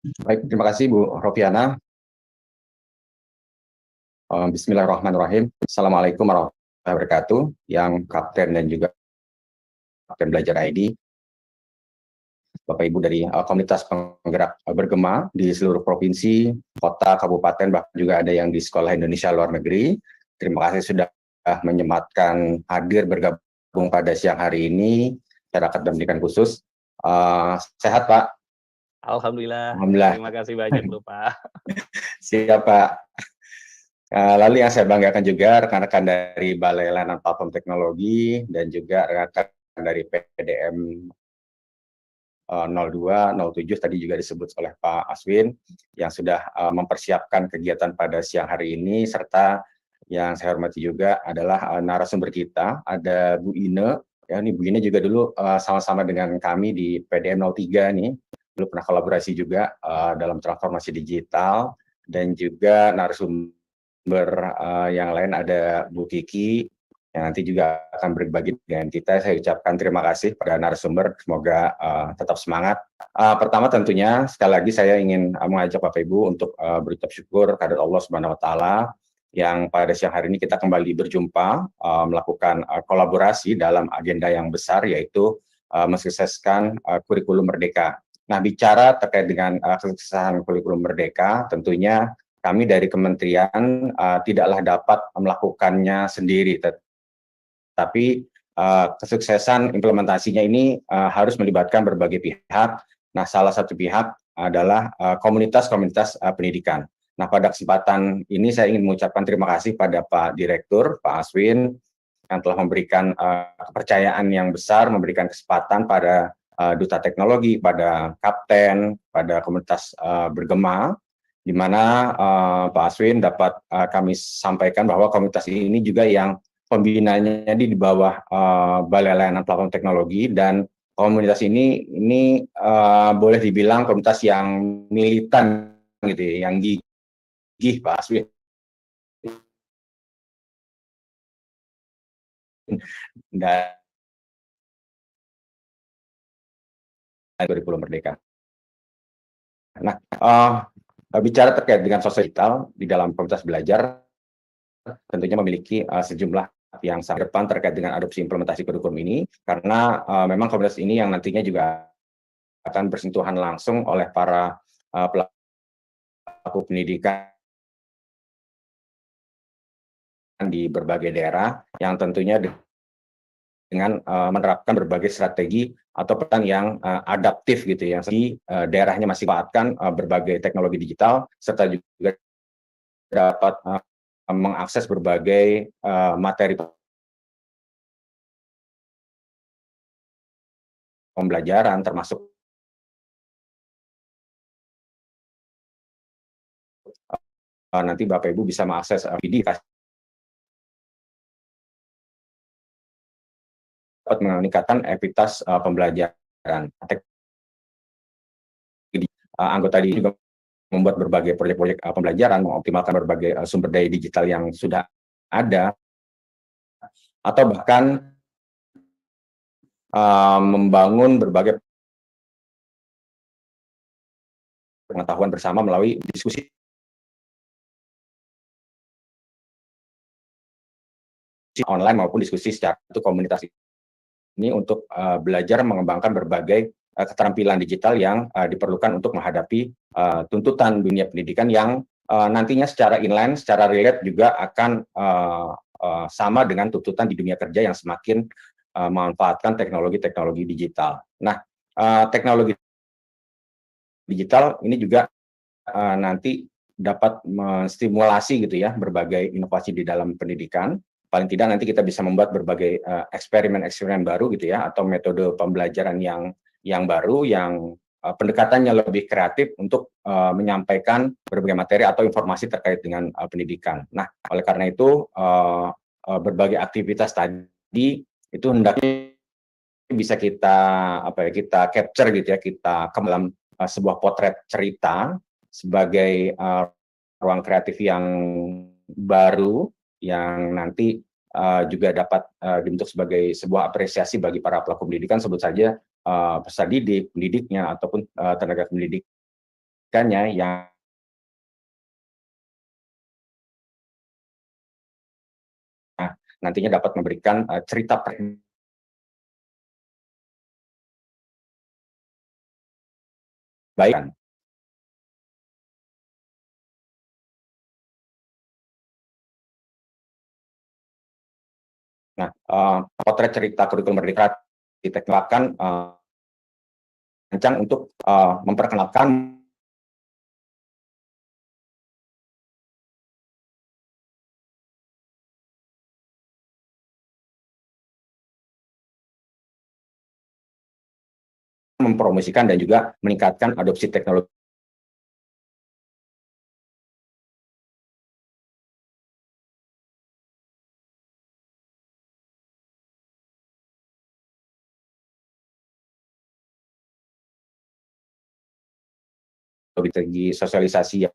Baik, terima kasih Bu Rofiana. Bismillahirrahmanirrahim. Assalamualaikum warahmatullahi wabarakatuh. Yang Kapten dan juga Kapten Belajar ID, Bapak Ibu dari komunitas penggerak bergema di seluruh provinsi, kota, kabupaten, bahkan juga ada yang di sekolah Indonesia luar negeri. Terima kasih sudah menyempatkan hadir bergabung pada siang hari ini. Masyarakat pendidikan khusus. Sehat Pak? Alhamdulillah, Alhamdulillah. terima kasih banyak loh Pak. Siap Pak. Lalu yang saya banggakan juga rekan-rekan dari Balai Layanan Platform Teknologi dan juga rekan dari PDM 02, 07 tadi juga disebut oleh Pak Aswin yang sudah mempersiapkan kegiatan pada siang hari ini, serta yang saya hormati juga adalah narasumber kita, ada Bu Ine. Ya, ini Bu Ine juga dulu sama-sama dengan kami di PDM 03 nih, dulu pernah kolaborasi juga dalam transformasi digital, dan juga narasumber yang lain ada Bu Kiki yang nanti juga akan berbagi dengan kita. Saya ucapkan terima kasih pada narasumber, semoga tetap semangat. Pertama tentunya sekali lagi saya ingin mengajak Bapak Ibu untuk berucap syukur kepada Allah Subhanahu Wa Taala yang pada siang hari ini kita kembali berjumpa melakukan kolaborasi dalam agenda yang besar, yaitu mensukseskan kurikulum Merdeka. Nah, bicara terkait dengan kesuksesan kurikulum Merdeka, tentunya kami dari kementerian tidaklah dapat melakukannya sendiri, tapi kesuksesan implementasinya ini harus melibatkan berbagai pihak. Nah, salah satu pihak adalah komunitas-komunitas pendidikan. Nah, pada kesempatan ini saya ingin mengucapkan terima kasih pada Pak Direktur, Pak Aswin, yang telah memberikan kepercayaan yang besar, memberikan kesempatan pada Duta Teknologi, pada Kapten, pada komunitas bergema, di mana Pak Aswin dapat kami sampaikan bahwa komunitas ini juga yang pembinaannya di bawah Balai Layanan Platform Teknologi, dan komunitas ini boleh dibilang komunitas yang militan gitu ya, yang gigih Pak Aswin. Dan kurikulum Merdeka. Nah, bicara terkait dengan sosial digital di dalam komunitas belajar, tentunya memiliki sejumlah yang sangat depan terkait dengan adopsi implementasi kurikulum ini, karena memang komunitas ini yang nantinya juga akan bersentuhan langsung oleh para pelaku pendidikan di berbagai daerah, yang tentunya dengan menerapkan berbagai strategi atau peran yang adaptif gitu ya, di daerahnya masih memanfaatkan berbagai teknologi digital, serta juga dapat mengakses berbagai materi pembelajaran, termasuk nanti Bapak Ibu bisa mengakses video dapat meningkatkan ekuitas pembelajaran. Anggota ini juga membuat berbagai proyek-proyek pembelajaran, mengoptimalkan berbagai sumber daya digital yang sudah ada, atau bahkan membangun berbagai pengetahuan bersama melalui diskusi online maupun diskusi secara itu komunitas ini untuk belajar mengembangkan berbagai keterampilan digital yang diperlukan untuk menghadapi tuntutan dunia pendidikan yang nantinya secara inline, secara relate juga akan sama dengan tuntutan di dunia kerja yang semakin memanfaatkan teknologi-teknologi digital. Nah, teknologi digital ini juga nanti dapat menstimulasi gitu ya berbagai inovasi di dalam pendidikan. Paling tidak nanti kita bisa membuat berbagai eksperimen-eksperimen baru gitu ya, atau metode pembelajaran yang baru, yang pendekatannya lebih kreatif untuk menyampaikan berbagai materi atau informasi terkait dengan pendidikan. Nah, oleh karena itu berbagai aktivitas tadi itu hendaknya bisa kita kita capture gitu ya, kita ke dalam sebuah potret cerita sebagai ruang kreatif yang baru yang nanti juga dapat dibentuk sebagai sebuah apresiasi bagi para pelaku pendidikan, sebut saja peserta didik, pendidiknya, ataupun tenaga pendidik memberikannya yang nantinya dapat memberikan cerita perbaikan. Nah, potret cerita kurikulum merdeka diteknologikan rancang untuk memperkenalkan mempromosikan dan juga meningkatkan adopsi teknologi segi sosialisasi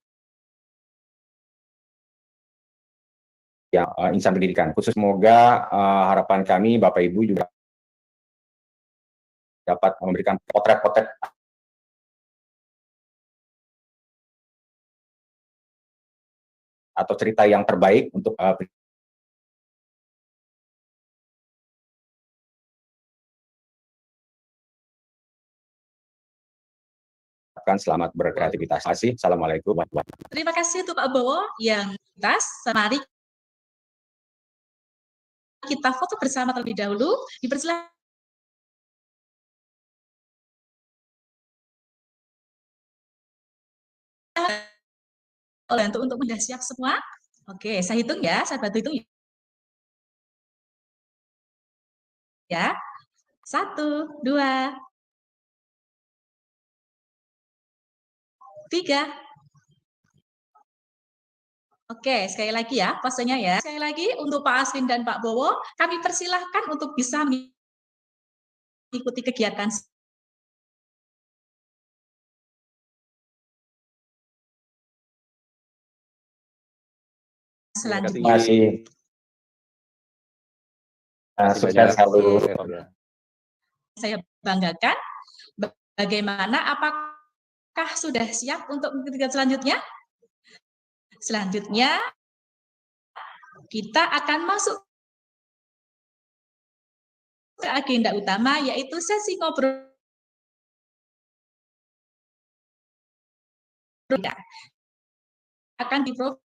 yang insan pendidikan. Khusus semoga harapan kami Bapak Ibu juga dapat memberikan potret-potret atau cerita yang terbaik untuk selamat berkreativitas. Terima kasih. Assalamualaikum warahmatullahi wabarakatuh. Terima kasih untuk Pak Bowo yang tas. Mari kita foto bersama terlebih dahulu. Dipersilakan. Untuk sudah siap semua. Oke, saya hitung ya, saya bantu hitung ya. 1, 2, 3. Oke, sekali lagi ya, posenya ya. Sekali lagi untuk Pak Aswin dan Pak Bowo, kami persilahkan untuk bisa mengikuti kegiatan selanjutnya. Terima kasih. Sukses selalu. Saya banggakan. Bagaimana? Apakah sudah siap untuk kegiatan selanjutnya? Selanjutnya, kita akan masuk ke agenda utama, yaitu sesi ngobrol akan di Provinsi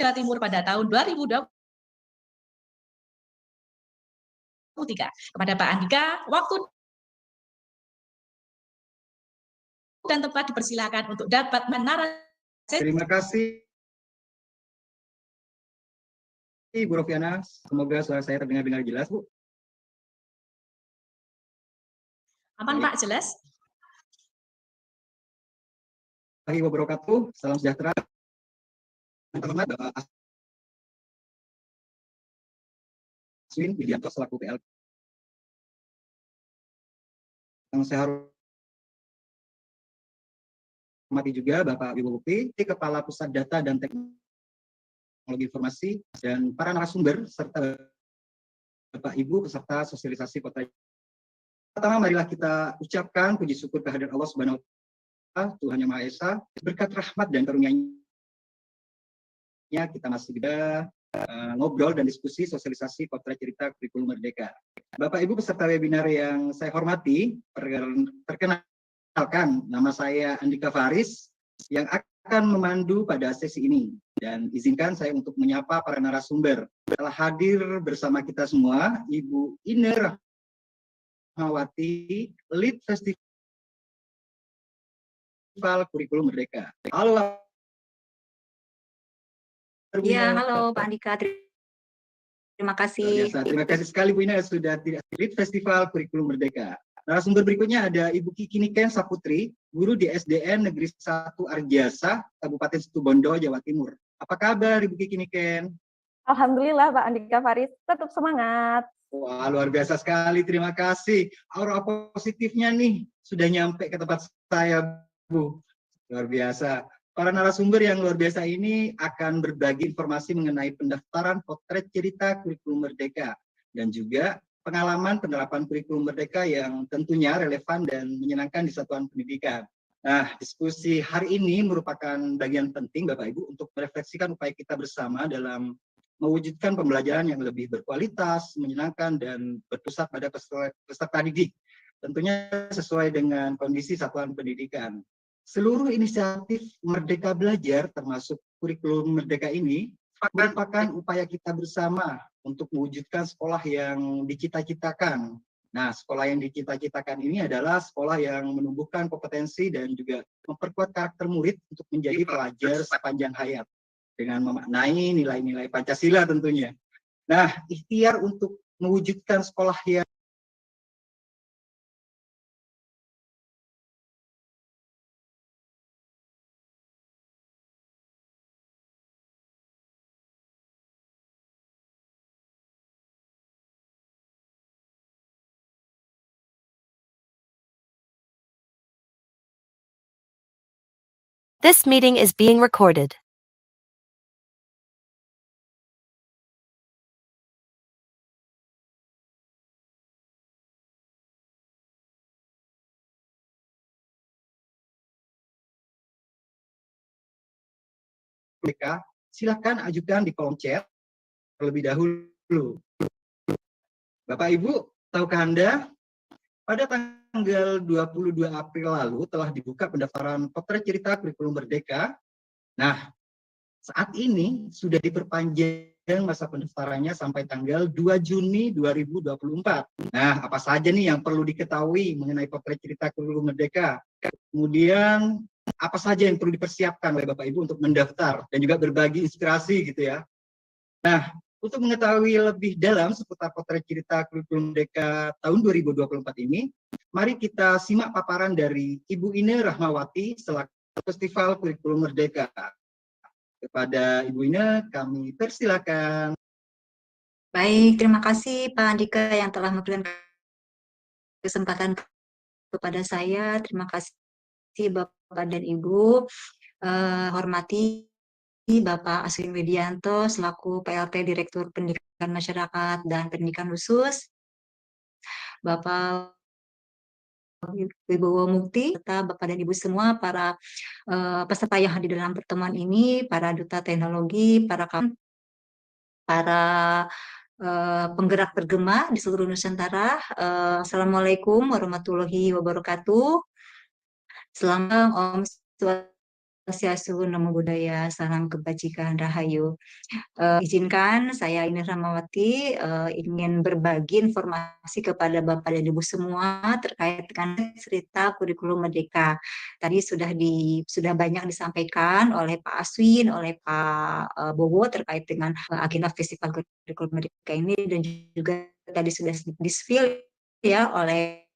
Jawa Timur pada tahun 2023. Kepada Pak Andika, waktu dan tempat dipersilakan untuk dapat menarasi. Terima kasih Bu Rofiana, semoga suara saya terdengar jelas, Bu. Aman Pak, jelas? Warahmatullahi wabarakatuh, salam sejahtera. Terhormat Bapak Aswin Widianto selaku PL. Yang saya hormati juga Bapak Wibowo Kepala Pusat Data dan Teknologi Informasi, dan para narasumber serta Bapak Ibu peserta sosialisasi kota. Pertama, marilah kita ucapkan puji syukur kehadirat Allah Subhanahu wa Ta'ala, Tuhan Yang Maha Esa, berkat rahmat dan karunia-Nya kita masih bisa ngobrol dan diskusi sosialisasi potret cerita kurikulum merdeka. Bapak Ibu peserta webinar yang saya hormati, perkenalkan nama saya Andika Faris yang akan memandu pada sesi ini, dan izinkan saya untuk menyapa para narasumber. Telah hadir bersama kita semua Ibu Ine Rahmawati, Lead Festival Kurikulum Merdeka. Halo. Ya, halo Pak Andika. Terima kasih. Terima kasih sekali Bu Ina sudah tidak Lead Festival Kurikulum Merdeka. Narasumber berikutnya ada Ibu Kiki Niken Saputri, guru di SDN Negeri 1 Arjasa, Kabupaten Situbondo, Jawa Timur. Apa kabar Ibu Kiki Niken? Alhamdulillah Pak Andika Faris, tetap semangat. Wah, luar biasa sekali, terima kasih. Aura positifnya nih sudah nyampe ke tempat saya, Bu. Luar biasa. Para narasumber yang luar biasa ini akan berbagi informasi mengenai pendaftaran potret cerita kurikulum merdeka dan juga pengalaman penerapan kurikulum merdeka yang tentunya relevan dan menyenangkan di satuan pendidikan. Nah, diskusi hari ini merupakan bagian penting Bapak Ibu untuk merefleksikan upaya kita bersama dalam mewujudkan pembelajaran yang lebih berkualitas, menyenangkan, dan berpusat pada peserta didik. Tentunya sesuai dengan kondisi satuan pendidikan. Seluruh inisiatif Merdeka Belajar termasuk kurikulum Merdeka ini merupakan upaya kita bersama untuk mewujudkan sekolah yang dicita-citakan. Nah, sekolah yang dicita-citakan ini adalah sekolah yang menumbuhkan kompetensi dan juga memperkuat karakter murid untuk menjadi pelajar sepanjang hayat dengan memaknai nilai-nilai Pancasila tentunya. Nah, ikhtiar untuk mewujudkan sekolah yang This meeting is being recorded. mereka, silakan ajukan di kolom chat terlebih dahulu. Bapak Ibu, tahukah Anda, pada tanggal 22 April lalu telah dibuka pendaftaran potret cerita kurikulum Merdeka. Nah, saat ini sudah diperpanjang masa pendaftarannya sampai tanggal 2 Juni 2024. Nah, apa saja nih yang perlu diketahui mengenai potret cerita kurikulum Merdeka? Kemudian apa saja yang perlu dipersiapkan oleh Bapak Ibu untuk mendaftar dan juga berbagi inspirasi gitu ya. Nah, untuk mengetahui lebih dalam seputar potret cerita kurikulum Merdeka tahun 2024 ini, mari kita simak paparan dari Ibu Ine Rahmawati selaku Festival Kurikulum Merdeka. Kepada Ibu Ine, kami persilakan. Baik, terima kasih Pak Andika yang telah memberikan kesempatan kepada saya. Terima kasih Bapak dan Ibu. Hormati Bapak Aswin Widianto selaku PLT Direktur Pendidikan Masyarakat dan Pendidikan Khusus, Bapak Wibowo Mukti, serta Bapak dan Ibu semua para peserta yang hadir dalam pertemuan ini, para duta teknologi, para penggerak bergema di seluruh Nusantara. Assalamualaikum warahmatullahi wabarakatuh. Selamat Om Swastiastu, Namo Buddhaya, salam kebajikan, rahayu. Izinkan saya Ine Rahmawati ingin berbagi informasi kepada Bapak dan Ibu semua terkait dengan cerita kurikulum Merdeka. Tadi sudah banyak disampaikan oleh Pak Aswin, oleh Pak Bowo terkait dengan agenda Festival Kurikulum Merdeka ini, dan juga tadi sudah di-spill ya oleh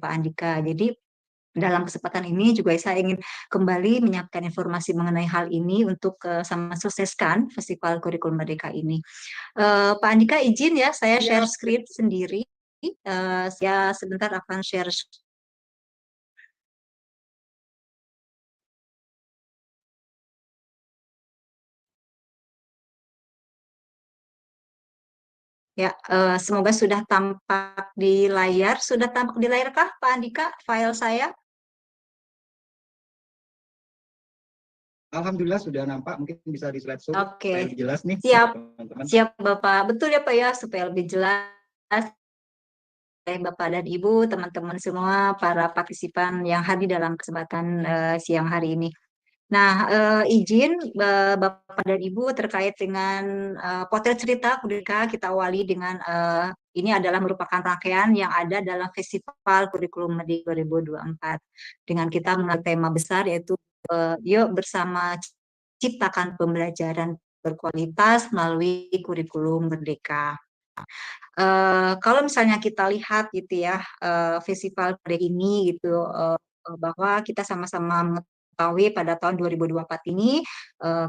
Pak Andika. Jadi dalam kesempatan ini juga saya ingin kembali menyampaikan informasi mengenai hal ini untuk sama sukseskan Festival Kurikulum Merdeka ini. Pak Andika izin ya, saya share screen sendiri. Saya sebentar akan share. Ya, semoga sudah tampak di layar. Sudah tampak di layar kah Pak Andika file saya? Alhamdulillah sudah nampak, mungkin bisa di slideshow Oke. lebih jelas nih. Siap, teman-teman. siap Bapak. Betul ya Pak ya, supaya lebih jelas. Bapak dan Ibu, teman-teman semua, para partisipan yang hadir dalam kesempatan siang hari ini. Nah, izin Bapak dan Ibu terkait dengan potret cerita Merdeka, kita awali dengan ini adalah merupakan rangkaian yang ada dalam Festival Kurikulum Merdeka 2024. Dengan kita mengenai tema besar yaitu yuk bersama ciptakan pembelajaran berkualitas melalui kurikulum Merdeka. Kalau misalnya kita lihat gitu ya, festival pada ini gitu, bahwa kita sama-sama mengetahui pada tahun 2024 ini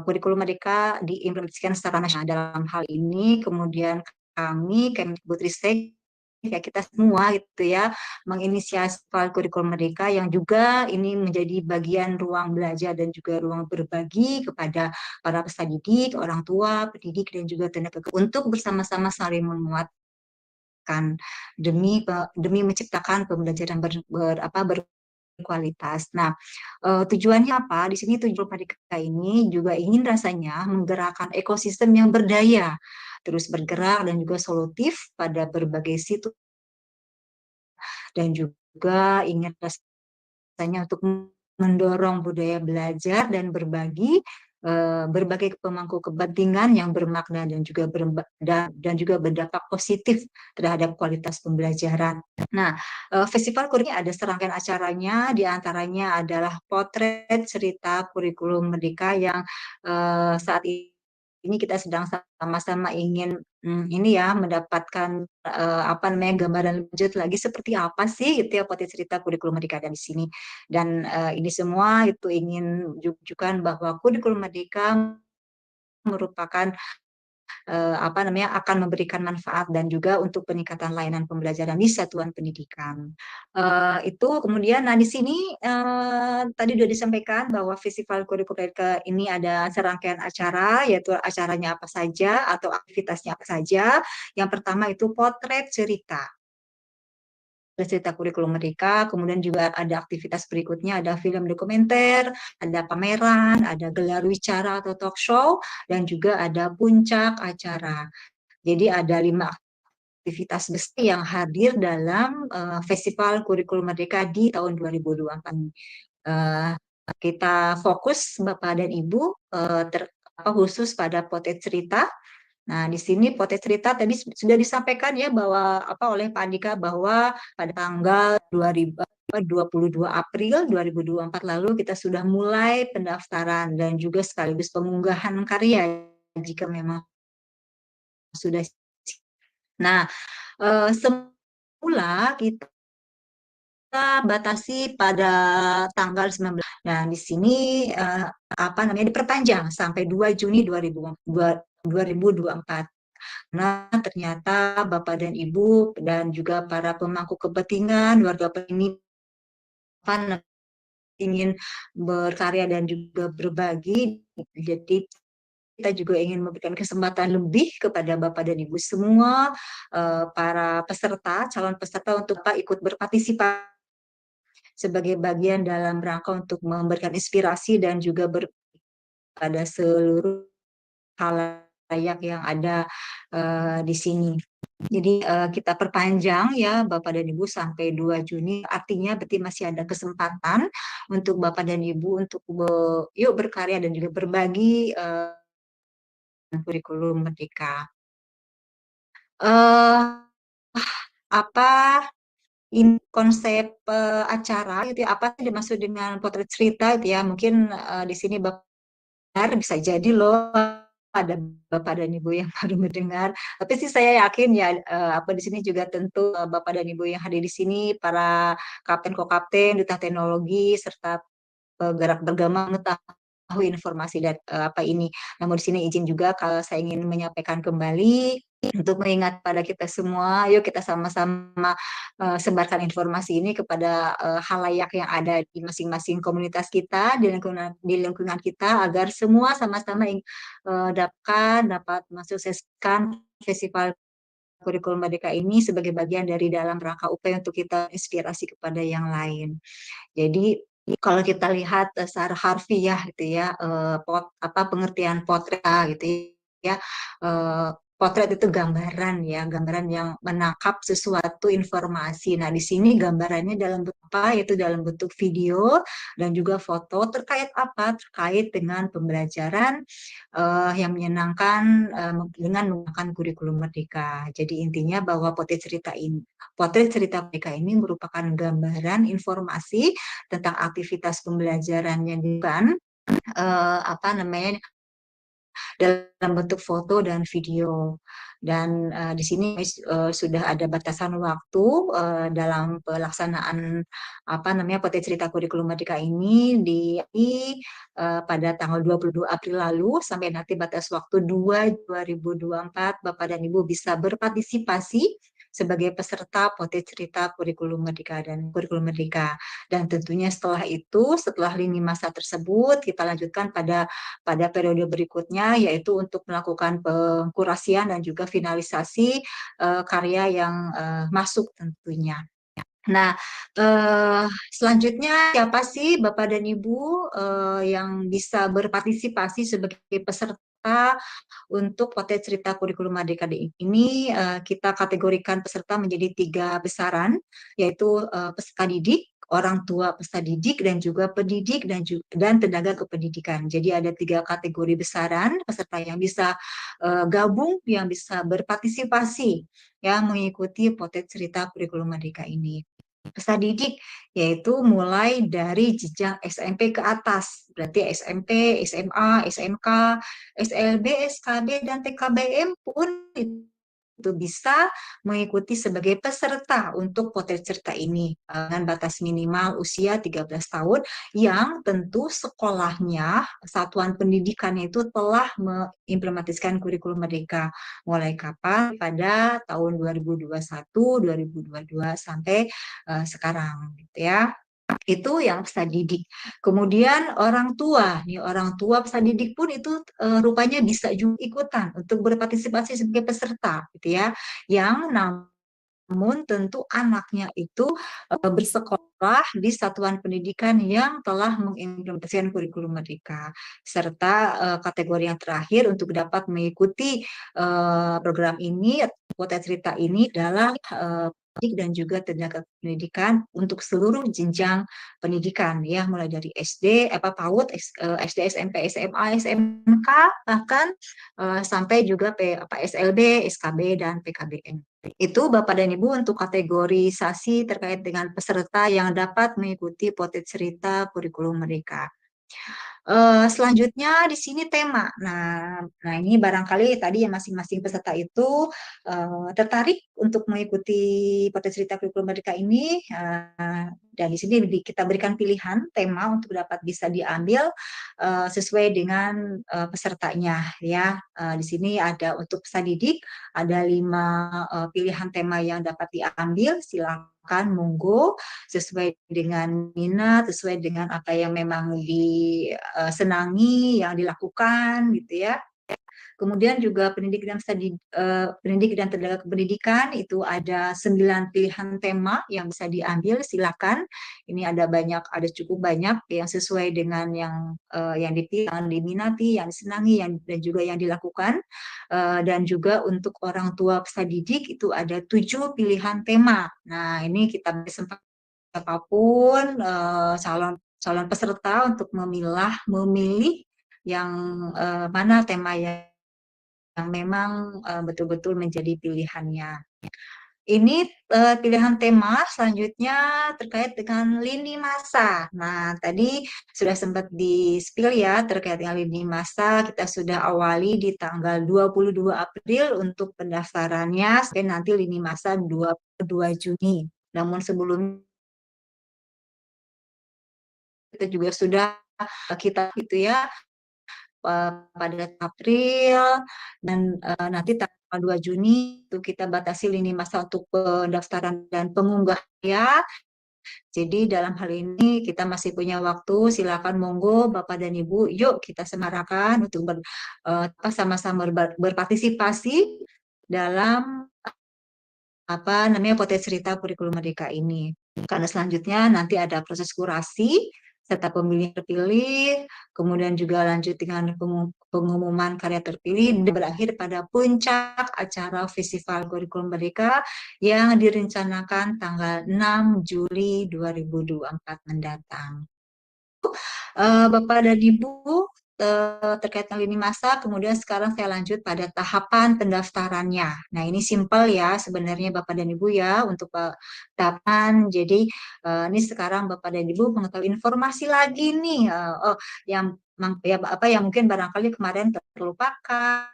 kurikulum Merdeka diimplementasikan secara nasional. Dalam hal ini kemudian kami Kemdikbudristek ya kita semua gitu ya menginisiasi kurikulum Merdeka yang juga ini menjadi bagian ruang belajar dan juga ruang berbagi kepada para peserta didik, orang tua, pendidik dan juga tenaga untuk bersama-sama saling menguatkan demi menciptakan pembelajaran kualitas. Nah, tujuannya apa? Di sini tujuan Merdeka ini juga ingin rasanya menggerakkan ekosistem yang berdaya, terus bergerak dan juga solutif pada berbagai situ, dan juga ingin rasanya untuk mendorong budaya belajar dan berbagi berbagai pemangku kepentingan yang bermakna dan juga berdampak positif terhadap kualitas pembelajaran. Nah, festival kurikulum ini ada serangkaian acaranya, diantaranya adalah potret cerita kurikulum Merdeka yang saat ini kita sedang sama-sama ingin mendapatkan gambaran lanjut lagi seperti apa sih gitu ya potret cerita kurikulum Merdeka di sini. Dan ini semua itu ingin menunjukkan bahwa kurikulum Merdeka merupakan akan memberikan manfaat dan juga untuk peningkatan layanan pembelajaran di satuan pendidikan. Itu kemudian, nah di sini tadi sudah disampaikan bahwa Festival Kurikulum Merdeka ini ada serangkaian acara, yaitu acaranya apa saja atau aktivitasnya apa saja. Yang pertama itu potret cerita kurikulum Merdeka, kemudian juga ada aktivitas berikutnya, ada film dokumenter, ada pameran, ada gelar wicara atau talk show, dan juga ada puncak acara. Jadi ada 5 aktivitas besar yang hadir dalam Festival Kurikulum Merdeka di tahun 2024. Kita fokus Bapak dan Ibu khusus pada potret cerita. Nah, di sini potret cerita tadi sudah disampaikan ya bahwa oleh Pak Andika bahwa pada tanggal 22 April 2024 lalu kita sudah mulai pendaftaran dan juga sekaligus pengunggahan karya jika memang sudah. Nah, semula kita batasi pada tanggal 19. Nah, di sini diperpanjang sampai 2 Juni 2024. Nah, ternyata Bapak dan Ibu dan juga para pemangku kepentingan warga ini ingin berkarya dan juga berbagi. Jadi kita juga ingin memberikan kesempatan lebih kepada Bapak dan Ibu semua para peserta, calon peserta untuk ikut berpartisipasi sebagai bagian dalam rangka untuk memberikan inspirasi dan juga pada seluruh halayak yang ada di sini. Jadi kita perpanjang ya Bapak dan Ibu sampai 2 Juni, artinya berarti masih ada kesempatan untuk Bapak dan Ibu untuk yuk berkarya dan juga berbagi kurikulum Merdeka. Ini konsep acara gitu ya, apa sih dimaksud dengan potret cerita gitu ya, mungkin di sini Bapak bisa jadi loh ada Bapak dan Ibu yang baru mendengar, tapi sih saya yakin ya di sini juga tentu Bapak dan Ibu yang hadir di sini para kapten kopapten duta teknologi serta penggerak bergema mengetahui informasi dari ini. Namun di sini izin juga kalau saya ingin menyampaikan kembali untuk mengingat pada kita semua, yuk kita sama-sama sebarkan informasi ini kepada halayak yang ada di masing-masing komunitas kita, di lingkungan kita, agar semua sama-sama dapat mensukseskan Festival Kurikulum Merdeka ini sebagai bagian dari dalam rangka upaya untuk kita inspirasi kepada yang lain. Jadi kalau kita lihat secara harfiah gitu ya, pengertian potret gitu ya, potret itu gambaran ya, gambaran yang menangkap sesuatu informasi. Nah, di sini gambarannya dalam bentuk apa? Yaitu dalam bentuk video dan juga foto terkait apa? Terkait dengan pembelajaran yang menyenangkan dengan menggunakan kurikulum Merdeka. Jadi intinya bahwa potret cerita Merdeka ini merupakan gambaran informasi tentang aktivitas pembelajaran yang dilakukan dalam bentuk foto dan video. Dan di sini sudah ada batasan waktu dalam pelaksanaan potret cerita kurikulum Merdeka ini pada tanggal 22 April lalu sampai nanti batas waktu 2024 Bapak dan Ibu bisa berpartisipasi sebagai peserta potret cerita kurikulum Merdeka dan kurikulum Merdeka. Dan tentunya setelah itu, setelah lini masa tersebut, kita lanjutkan pada periode berikutnya, yaitu untuk melakukan pengkurasian dan juga finalisasi karya yang masuk tentunya. Nah, selanjutnya siapa sih Bapak dan Ibu yang bisa berpartisipasi sebagai peserta untuk potret cerita kurikulum Merdeka ini? Kita kategorikan peserta menjadi 3 besaran, yaitu peserta didik, orang tua peserta didik, dan juga pendidik dan tenaga kependidikan. Jadi ada 3 kategori besaran peserta yang bisa gabung, yang bisa berpartisipasi, ya, mengikuti potret cerita kurikulum Merdeka ini. Peserta didik yaitu mulai dari jenjang SMP ke atas, berarti SMP, SMA, SMK, SLB, SKB, dan TKBM pun itu bisa mengikuti sebagai peserta untuk potret cerita ini dengan batas minimal usia 13 tahun yang tentu sekolahnya, satuan pendidikannya itu telah mengimplementasikan kurikulum Merdeka. Mulai kapan? Pada tahun 2021, 2022 sampai sekarang gitu ya. Itu yang peserta didik. Kemudian orang tua peserta didik pun itu rupanya bisa juga ikutan untuk berpartisipasi sebagai peserta gitu ya. Yang namun tentu anaknya itu bersekolah di satuan pendidikan yang telah mengimplementasikan kurikulum Merdeka. Serta kategori yang terakhir untuk dapat mengikuti program ini, potret cerita ini adalah dan juga tenaga pendidikan untuk seluruh jenjang pendidikan, ya, mulai dari SD, PAUD, SD, SMP, SMA, SMK, bahkan sampai juga SLB, SKB, dan PKBM. Itu Bapak dan Ibu untuk kategorisasi terkait dengan peserta yang dapat mengikuti potret cerita kurikulum Merdeka. Selanjutnya di sini tema. Nah ini barangkali tadi yang masing-masing peserta itu tertarik untuk mengikuti potret cerita kurikulum Merdeka ini, dan di sini kita berikan pilihan tema untuk dapat bisa diambil sesuai dengan pesertanya, ya. Di sini ada untuk peserta didik ada 5 pilihan tema yang dapat diambil. Silakan monggo sesuai dengan minat, sesuai dengan apa yang memang disenangi, yang dilakukan gitu ya. Kemudian juga pendidik dan tenaga kependidikan itu ada 9 pilihan tema yang bisa diambil, silakan. Ini ada cukup banyak yang sesuai dengan yang dipilih, yang diminati, yang disenangi, dan juga yang dilakukan. Dan juga untuk orang tua peserta didik itu ada 7 pilihan tema. Nah, ini kita kesempatan siapapun calon peserta untuk memilih yang mana tema yang memang betul-betul menjadi pilihannya. Ini pilihan tema selanjutnya terkait dengan lini masa. Nah, tadi sudah sempat di-spill ya terkait dengan lini masa. Kita sudah awali di tanggal 22 April untuk pendaftarannya, sampai nanti lini masa 22 Juni. Namun sebelum kita juga sudah gitu ya, pada April, dan nanti tanggal 2 Juni itu kita batasi lini masa untuk pendaftaran dan pengunggahan ya. Jadi dalam hal ini kita masih punya waktu, silakan monggo Bapak dan Ibu, yuk kita semarakan untuk sama-sama berpartisipasi dalam potret cerita kurikulum Merdeka ini. Karena selanjutnya nanti ada proses kurasi serta pemilihan terpilih, kemudian juga lanjut dengan pengumuman karya terpilih, dan berakhir pada puncak acara Festival Kurikulum Merdeka yang direncanakan tanggal 6 Juli 2024 mendatang. Bapak dan Ibu, terkait dengan lini masa, kemudian sekarang saya lanjut pada tahapan pendaftarannya. Nah, ini simpel ya sebenarnya Bapak dan Ibu ya untuk tahapan. Jadi ini sekarang Bapak dan Ibu mengetahui informasi lagi nih yang mungkin barangkali kemarin terlupakan,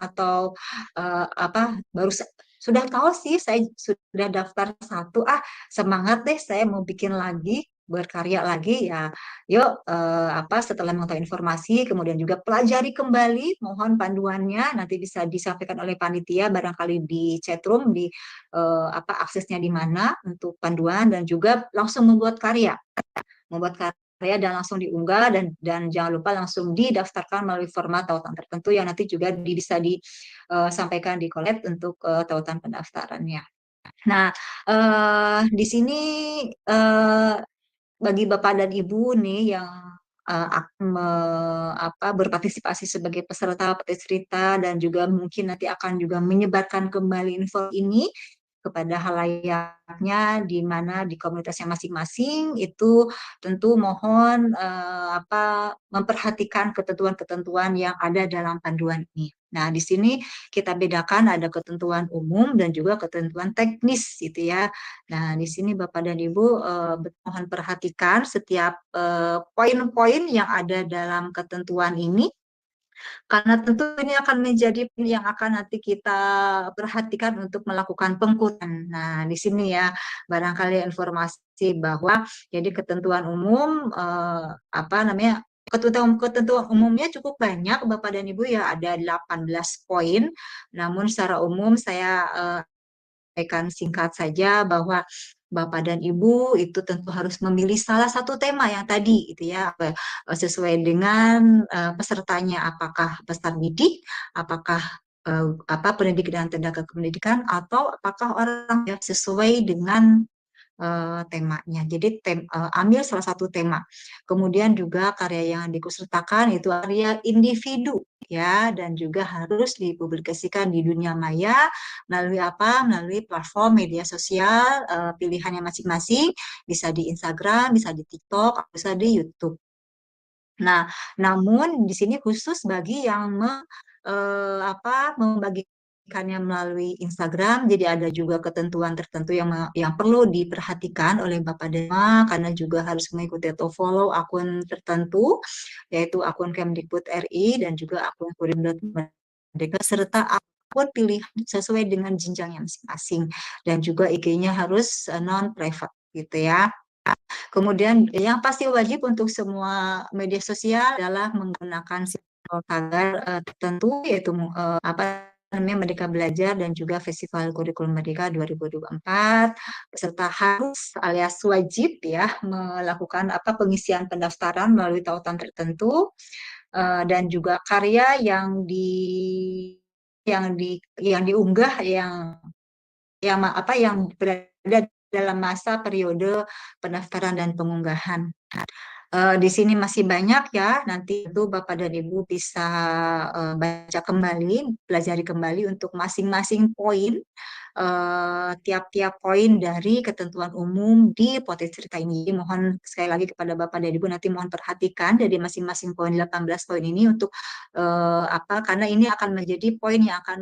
atau baru sudah tahu sih, saya sudah daftar 1, semangat deh saya mau bikin lagi, berkarya lagi ya. Yuk setelah mengetahui informasi kemudian juga pelajari kembali, mohon panduannya nanti bisa disampaikan oleh panitia barangkali di chatroom, di aksesnya di mana untuk panduan, dan juga langsung membuat karya. ya, dan langsung diunggah, dan jangan lupa langsung didaftarkan melalui format tautan tertentu yang nanti juga bisa disampaikan di Collab untuk tautan pendaftarannya. Nah, di sini bagi Bapak dan Ibu nih yang akan berpartisipasi sebagai peserta cerita dan juga mungkin nanti akan juga menyebarkan kembali info ini kepada halayaknya di mana di komunitasnya masing-masing, itu tentu mohon memperhatikan ketentuan-ketentuan yang ada dalam panduan ini. Nah, di sini kita bedakan ada ketentuan umum dan juga ketentuan teknis gitu ya. Nah, di sini Bapak dan Ibu mohon perhatikan setiap poin-poin yang ada dalam ketentuan ini, karena tentu ini akan menjadi yang akan nanti kita perhatikan untuk melakukan pengkutan. Nah, di sini ya barangkali informasi bahwa jadi ketentuan umum ketentuan umumnya cukup banyak Bapak dan Ibu ya, ada 18 poin. Namun secara umum saya sampaikan singkat saja bahwa Bapak dan Ibu itu tentu harus memilih salah satu tema yang tadi itu ya, sesuai dengan pesertanya, apakah peserta didik, apakah pendidik dan tenaga kependidikan, atau apakah orang yang sesuai dengan temanya. Jadi ambil salah satu tema. Kemudian juga karya yang dikusertakan itu karya individu ya, dan juga harus dipublikasikan di dunia maya melalui Melalui platform media sosial pilihannya masing-masing, bisa di Instagram, bisa di TikTok, bisa di YouTube. Nah, namun di sini khusus bagi yang membagikannya melalui Instagram, jadi ada juga ketentuan tertentu yang perlu diperhatikan oleh Bapak Dema, karena juga harus mengikuti atau follow akun tertentu, yaitu akun Kemdikbud RI dan juga akun Merdeka, serta akun pilihan sesuai dengan jenjangnya masing-masing, dan juga IG-nya harus non-private gitu ya. Kemudian yang pasti wajib untuk semua media sosial adalah menggunakan simbol tagar tertentu, yaitu Merdeka Belajar dan juga Festival Kurikulum Merdeka 2024. Peserta harus alias wajib ya melakukan pengisian pendaftaran melalui tautan tertentu, dan juga karya yang diunggah yang berada dalam masa periode pendaftaran dan pengunggahan. Di sini masih banyak ya, nanti itu Bapak dan Ibu bisa baca kembali, pelajari kembali untuk masing-masing poin, tiap-tiap poin dari ketentuan umum di potensi cerita ini. Jadi mohon sekali lagi kepada Bapak dan Ibu nanti mohon perhatikan dari masing-masing poin 18 poin ini untuk karena ini akan menjadi poin yang akan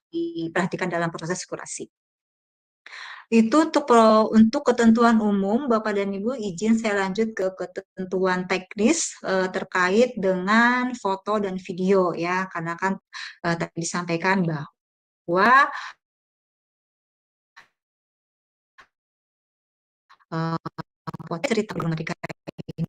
diperhatikan dalam proses kurasi. Itu untuk ketentuan umum, Bapak dan Ibu, izin saya lanjut ke ketentuan teknis terkait dengan foto dan video ya, karena kan tadi disampaikan bahwa cerita mereka ini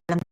dalam